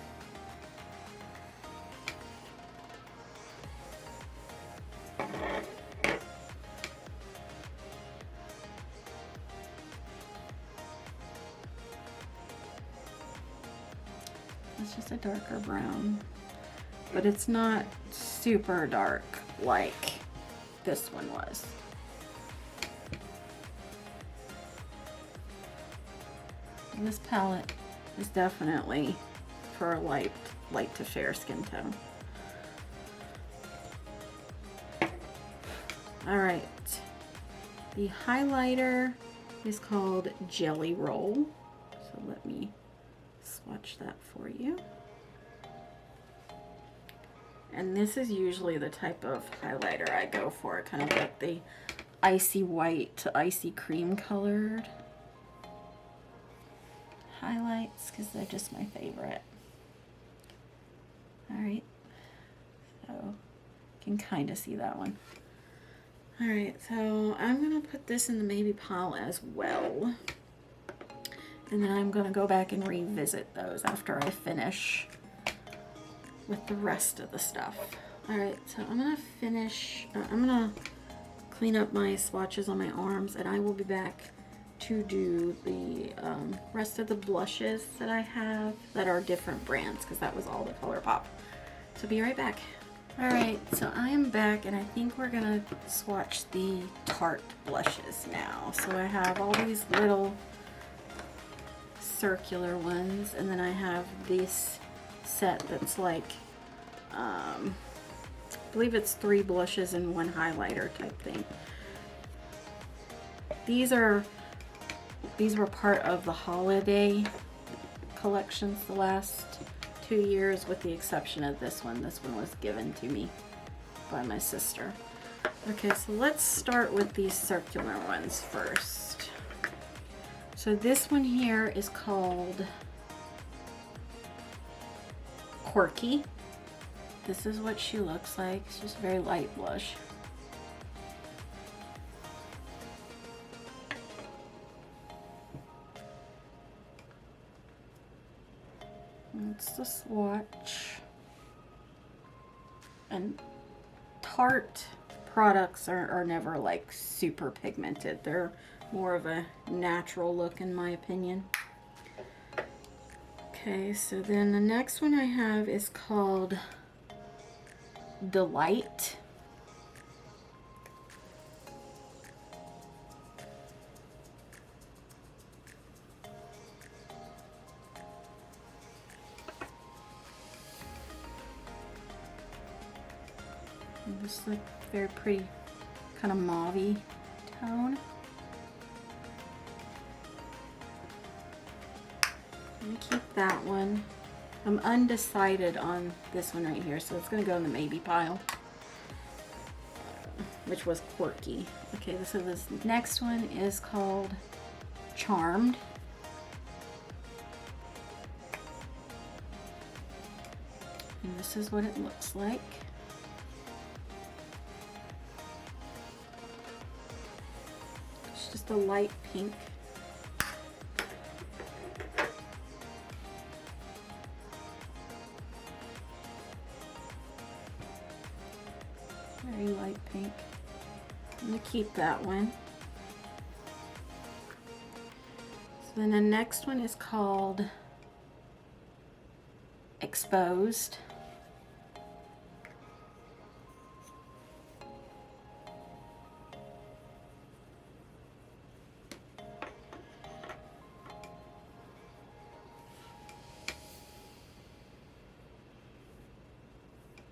It's just a darker brown, but it's not super dark like this one was. And this palette is definitely for a light to fair skin tone. All right, the highlighter is called Jelly Roll. So let me swatch that for you. And this is usually the type of highlighter I go for, kind of like the icy white to icy cream colored highlights, because they're just my favorite. Alright, so you can kind of see that one. Alright, so I'm going to put this in the maybe pile as well. And then I'm going to go back and revisit those after I finish with the rest of the stuff. Alright, so I'm going to finish, I'm going to clean up my swatches on my arms, and I will be back to do the rest of the blushes that I have that are different brands, because that was all the ColourPop. So be right back. Alright, so I am back, and I think we're going to swatch the Tarte blushes now. So I have all these little circular ones, and then I have this set that's like, I believe it's 3 blushes and 1 highlighter type thing. These were part of the holiday collections the last 2 years, with the exception of this one. This one was given to me by my sister. Okay, so let's start with these circular ones first. So this one here is called Quirky. This is what she looks like. It's just a very light blush. That's the swatch. And Tarte products are never like super pigmented. They're more of a natural look in my opinion. Okay, so then the next one I have is called Delight. And this is like very pretty kind of mauve-y tone. I'm gonna keep that one. I'm undecided on this one right here, so it's gonna go in the maybe pile, which was Quirky. Okay, so this next one is called Charmed. And this is what it looks like. It's just a light pink. Very light pink. I'm going to keep that one. So then the next one is called Exposed.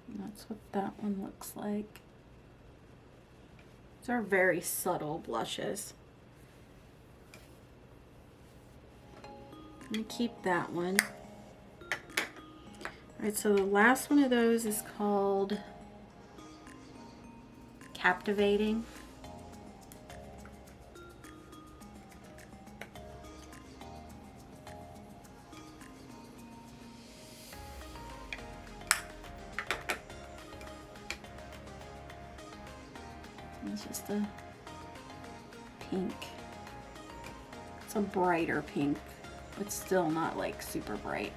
And that's what that one looks like. These are very subtle blushes. I'm going to keep that one. Alright, so the last one of those is called Captivating. It's just a pink. It's a brighter pink, but still not like super bright.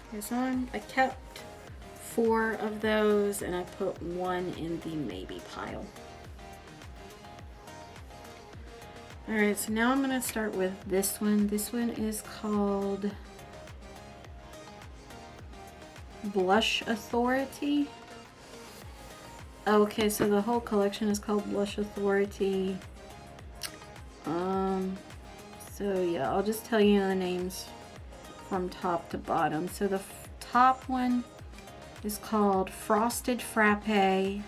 Okay, so I kept 4 of those and I put 1 in the maybe pile. Alright, so now I'm going to start with this one. This one is called Blush Authority. Okay, so the whole collection is called Blush Authority. So yeah, I'll just tell you the names from top to bottom. So the top one is called Frosted Frappe.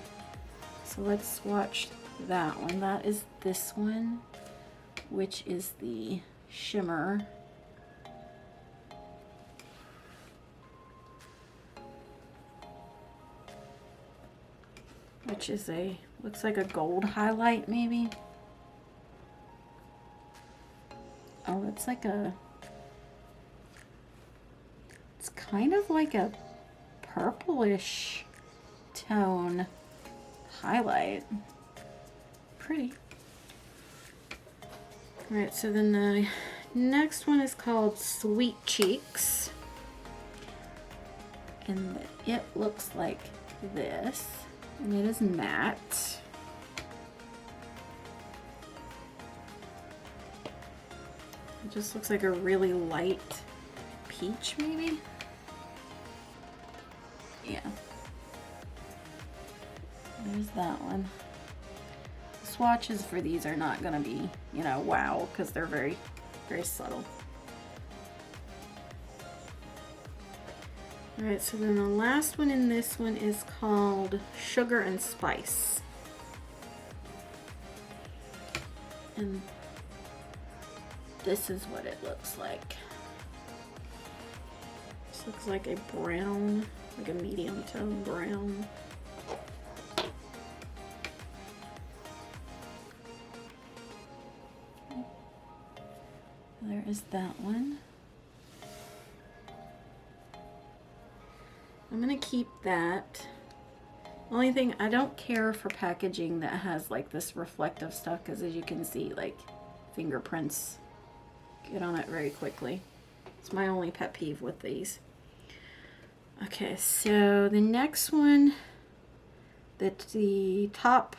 So let's swatch that one. That is this one, which is the shimmer. which is looks like a gold highlight maybe. Oh, it's like it's kind of like a purplish tone highlight. Pretty. All right, so then the next one is called Sweet Cheeks. And it looks like this. And it is matte. It just looks like a really light peach, maybe? Yeah. There's that one. The swatches for these are not gonna be, you know, wow, because they're very, very subtle. Alright, so then the last one in this one is called Sugar and Spice. And this is what it looks like. This looks like a brown, like a medium tone brown. There is that one. I'm gonna keep that. Only thing, I don't care for packaging that has like this reflective stuff, because as you can see, like fingerprints get on it very quickly. It's my only pet peeve with these. Okay, so the next one, the top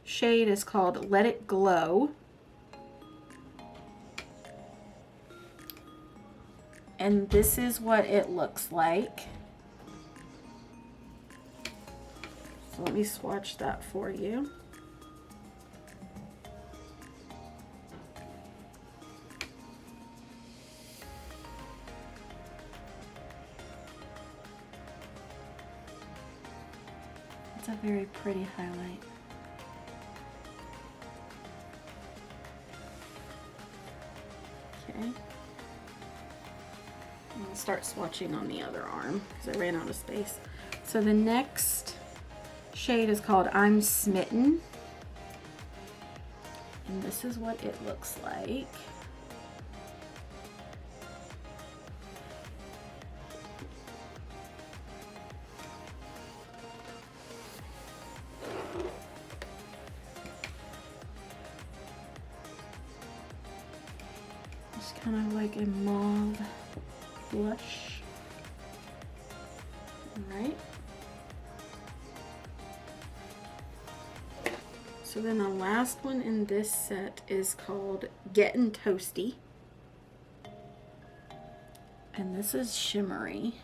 shade is called Let It Glow. And this is what it looks like. So let me swatch that for you. It's a very pretty highlight. Okay. I'll start swatching on the other arm because I ran out of space. So the next shade is called I'm Smitten. And this is what it looks like. It's kind of like a mauve blush. All right. So then the last one in this set is called Gettin' Toasty. And this is shimmery.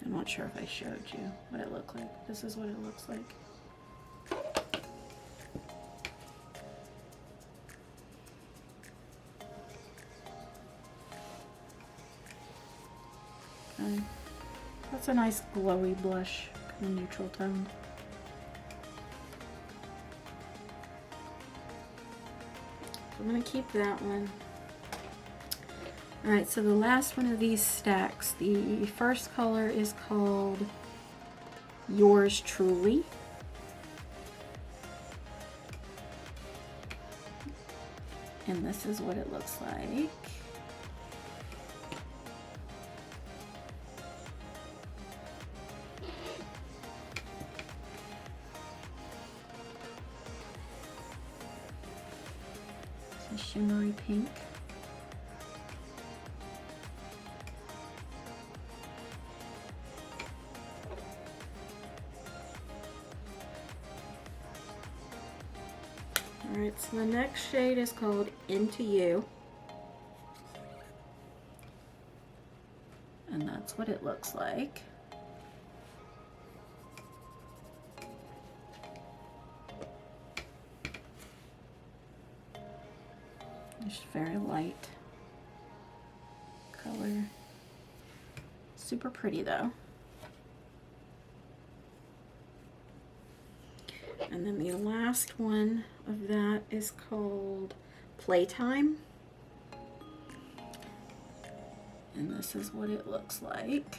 I'm not sure if I showed you what it looked like. This is what it looks like. Okay. That's a nice glowy blush, kind of neutral tone. So I'm going to keep that one. Alright, so the last one of these stacks, the first color is called Yours Truly. And this is what it looks like. It's a shimmery pink. Alright, so the next shade is called Into You. And that's what it looks like. Just very light color. Super pretty though. And then the last one of that is called Playtime. And this is what it looks like.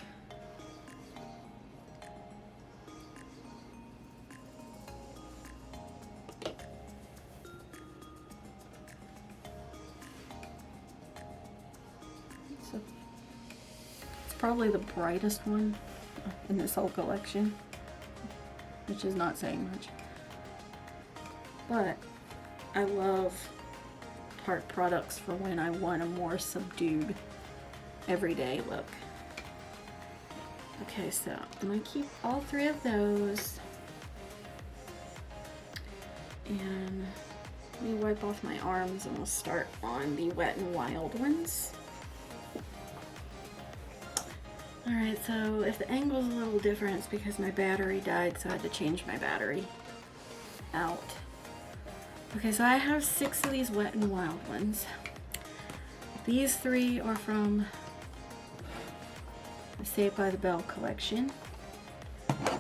It's probably the brightest one in this whole collection, which is not saying much. But I love Tarte products for when I want a more subdued everyday look. Okay, so I'm going to keep all three of those. And let me wipe off my arms and we'll start on the Wet n Wild ones. Alright, so if the angle's a little different, it's because my battery died, so I had to change my battery out. Okay, so I have 6 of these Wet n Wild ones. These 3 are from the Saved by the Bell collection.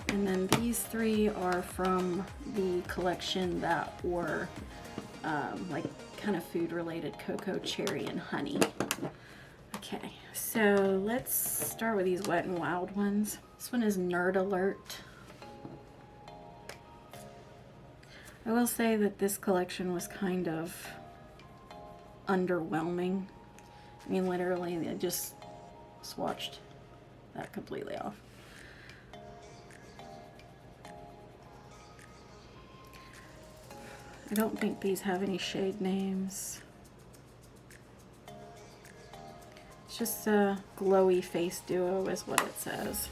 And then these 3 are from the collection that were like kind of food related, cocoa, cherry, and honey. Okay, so let's start with these Wet n Wild ones. This one is Nerd Alert. I will say that this collection was kind of underwhelming. I mean, literally, I just swatched that completely off. I don't think these have any shade names. It's just a glowy face duo is what it says.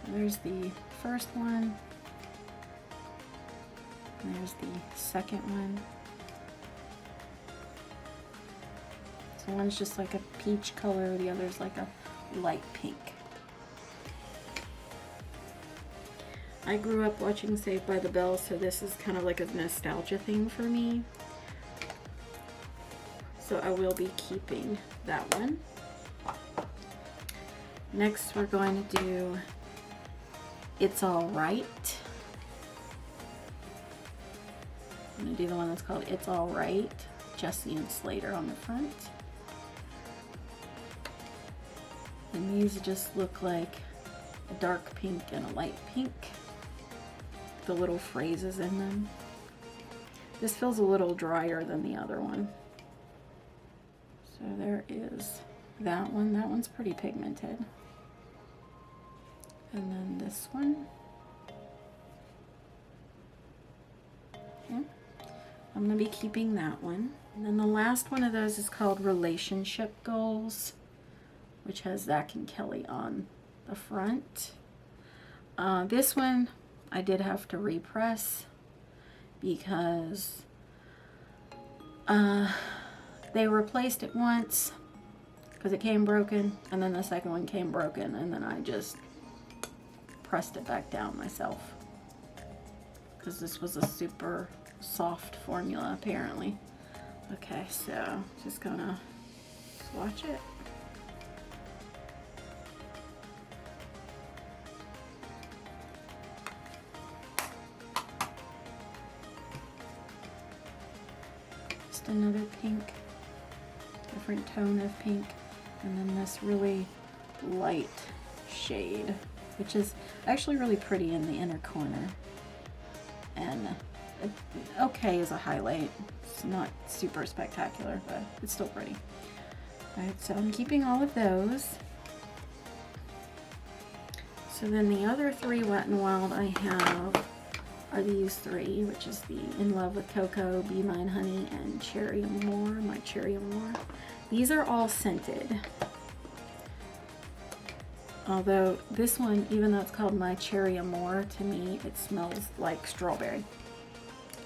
There's the first one. And there's the second one. So one's just like a peach color, the other's like a light pink. I grew up watching Saved by the Bell, so this is kind of like a nostalgia thing for me. So I will be keeping that one. Next we're going to do It's Alright. I'm going to do the one that's called It's Alright, Jessie and Slater on the front. And these just look like a dark pink and a light pink. The little phrases in them. This feels a little drier than the other one. So there is that one. That one's pretty pigmented. And then this one. Yeah. I'm going to be keeping that one. And then the last one of those is called Relationship Goals, which has Zach and Kelly on the front. This one I did have to repress because they replaced it once because it came broken, and then the second one came broken, and then I just pressed it back down myself because this was a super soft formula apparently. Okay, so just gonna swatch it. Just another pink, different tone of pink, and then this really light shade, which is actually really pretty in the inner corner, and okay as a highlight. It's not super spectacular, but it's still pretty. Alright, so I'm keeping all of those. So then the other 3 Wet n Wild I have are these 3, which is the In Love with Cocoa, Be Mine Honey, and Cherry Amour, My Cherry Amour. These are all scented. Although this one, even though it's called My Cherry Amour, to me it smells like strawberry.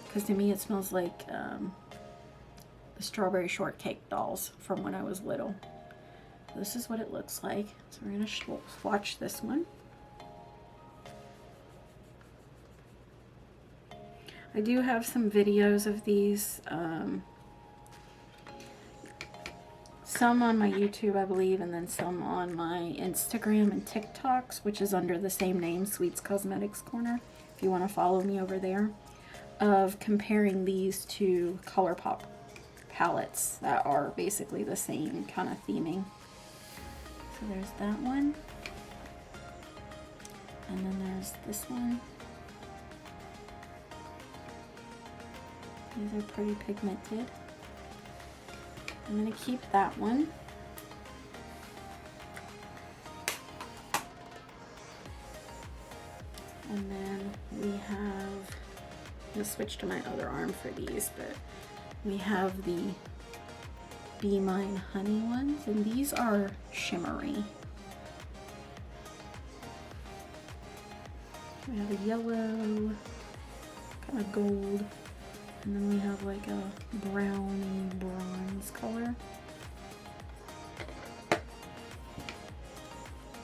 Because to me it smells like the strawberry shortcake dolls from when I was little. This is what it looks like. So we're going to swatch this one. I do have some videos of these some on my YouTube, I believe, and then some on my Instagram and TikToks, which is under the same name, Sweets Cosmetics Corner, if you want to follow me over there, of comparing these to ColourPop palettes that are basically the same kind of theming. So there's that one. And then there's this one. These are pretty pigmented. I'm going to keep that one. And then we have, I'm going to switch to my other arm for these, but we have the Be Mine Honey ones, and these are shimmery. We have a yellow, kind of gold, and then we have like a browny bronze color.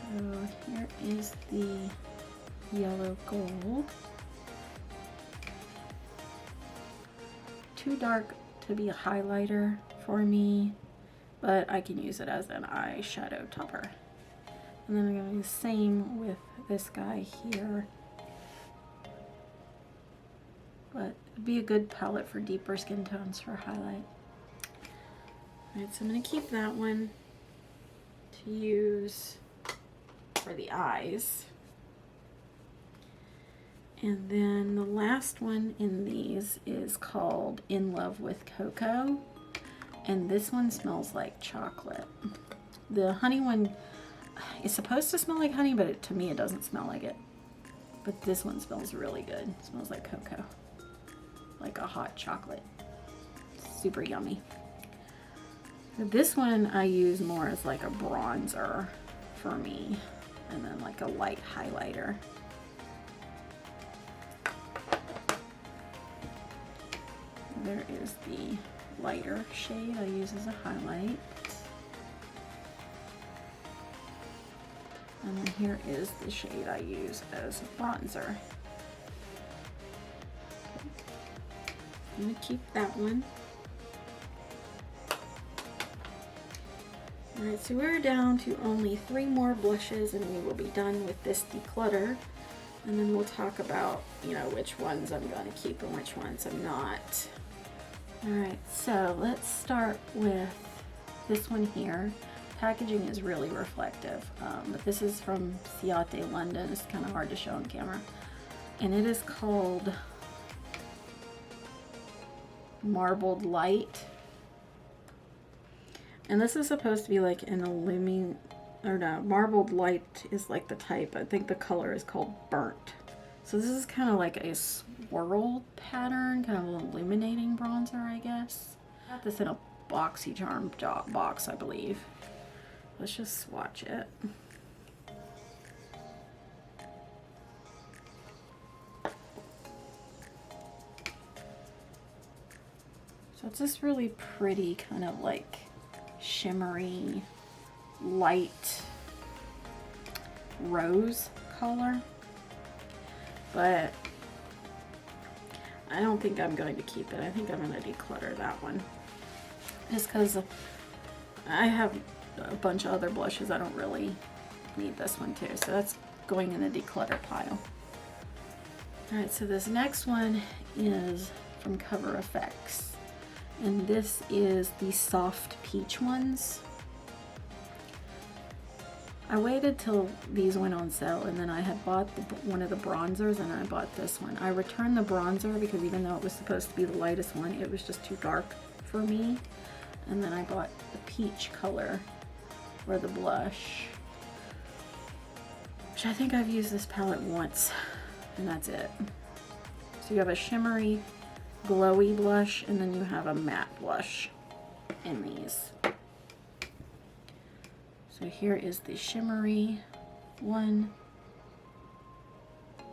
So here is the yellow gold. Too dark to be a highlighter for me, but I can use it as an eyeshadow topper. And then I'm going to do the same with this guy here. But it'd be a good palette for deeper skin tones for highlight. Alright, so I'm going to keep that one to use for the eyes. And then the last one in these is called In Love with Cocoa. And this one smells like chocolate. The honey one is supposed to smell like honey, but to me it doesn't smell like it. But this one smells really good. It smells like cocoa. Like a hot chocolate. Super yummy. This one I use more as like a bronzer for me. And then like a light highlighter. There is the lighter shade I use as a highlight. And then here is the shade I use as a bronzer. I'm going to keep that one. Alright, so we're down to only 3 more blushes and we will be done with this declutter. And then we'll talk about, you know, which ones I'm going to keep and which ones I'm not. Alright, so let's start with this one here. Packaging is really reflective, but this is from Ciate, London. It's kind of hard to show on camera. And it is called Marbled Light. And this is supposed to be like an Marbled Light is like the type. I think the color is called Burnt. So this is kind of like a swirl pattern, kind of an illuminating bronzer, I guess. I got this in a BoxyCharm box, I believe. Let's just swatch it. So it's this really pretty kind of like shimmery, light rose color. But I don't think I'm going to keep it. I think I'm going to declutter that one. Just because I have a bunch of other blushes. I don't really need this one too. So that's going in the declutter pile. Alright, so this next one is from Cover FX. And this is the soft peach ones. I waited till these went on sale and then I had bought one of the bronzers and I bought this one. I returned the bronzer because even though it was supposed to be the lightest one, it was just too dark for me. And then I bought the peach color for the blush, which I think I've used this palette once and that's it. So you have a shimmery, glowy blush and then you have a matte blush in these. So here is the shimmery one,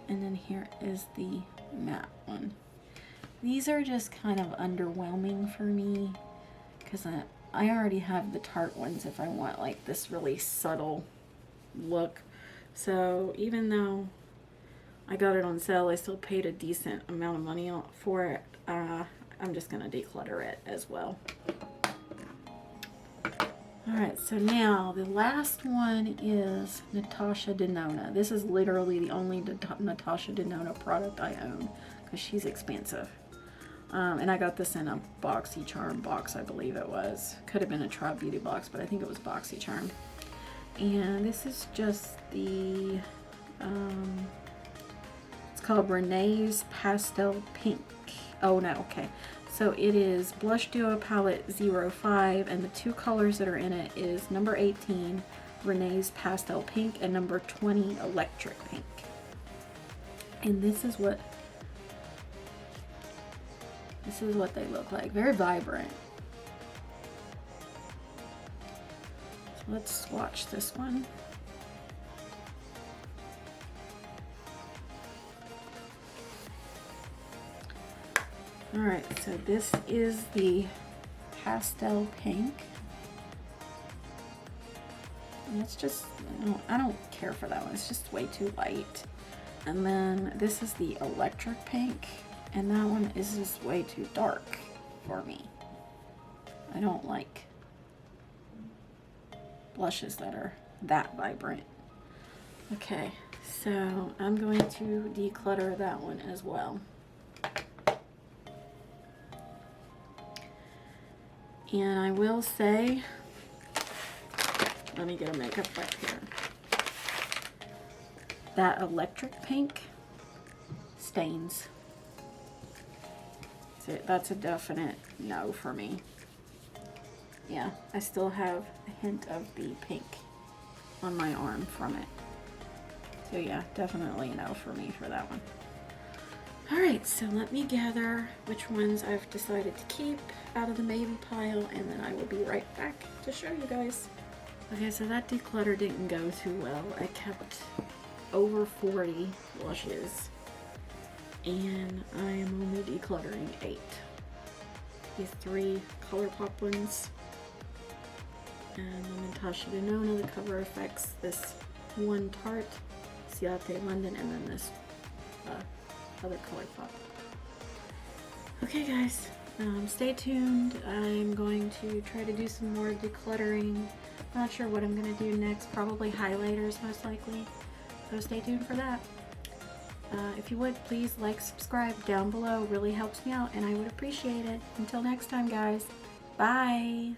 and then here is the matte one. These are just kind of underwhelming for me because I already have the Tarte ones if I want like this really subtle look. So even though I got it on sale, I still paid a decent amount of money for it. I'm just going to declutter it as well. Alright, so now the last one is Natasha Denona. This is literally the only Natasha Denona product I own because she's expensive. And I got this in a BoxyCharm box, I believe it was. Could have been a Tribe Beauty box, but I think it was BoxyCharm. And this is just the, it's called Renee's Pastel Pink. Oh no, okay. So it is Blush Duo Palette 05, and the two colors that are in it is number 18, Renee's Pastel Pink, and number 20, Electric Pink. And this is what they look like. Very vibrant. So let's swatch this one. Alright, so this is the pastel pink. And it's just, I don't care for that one. It's just way too light. And then this is the electric pink. And that one is just way too dark for me. I don't like blushes that are that vibrant. Okay, so I'm going to declutter that one as well. And I will say, let me get a makeup wipe here. That electric pink stains. So that's a definite no for me. Yeah, I still have a hint of the pink on my arm from it. So yeah, definitely no for me for that one. Alright, so let me gather which ones I've decided to keep out of the maybe pile, and then I will be right back to show you guys. Okay, so that declutter didn't go too well. I kept over 40 blushes, and I am only decluttering 8. These 3 ColourPop ones, and the Natasha Denona, the Cover FX, this one Tarte, Ciate London, and then this other ColourPop. Okay guys, stay tuned. I'm going to try to do some more decluttering. Not sure what I'm going to do next, probably highlighters most likely, so stay tuned for that. If you would, please like, subscribe down below, really helps me out and I would appreciate it. Until next time guys, bye!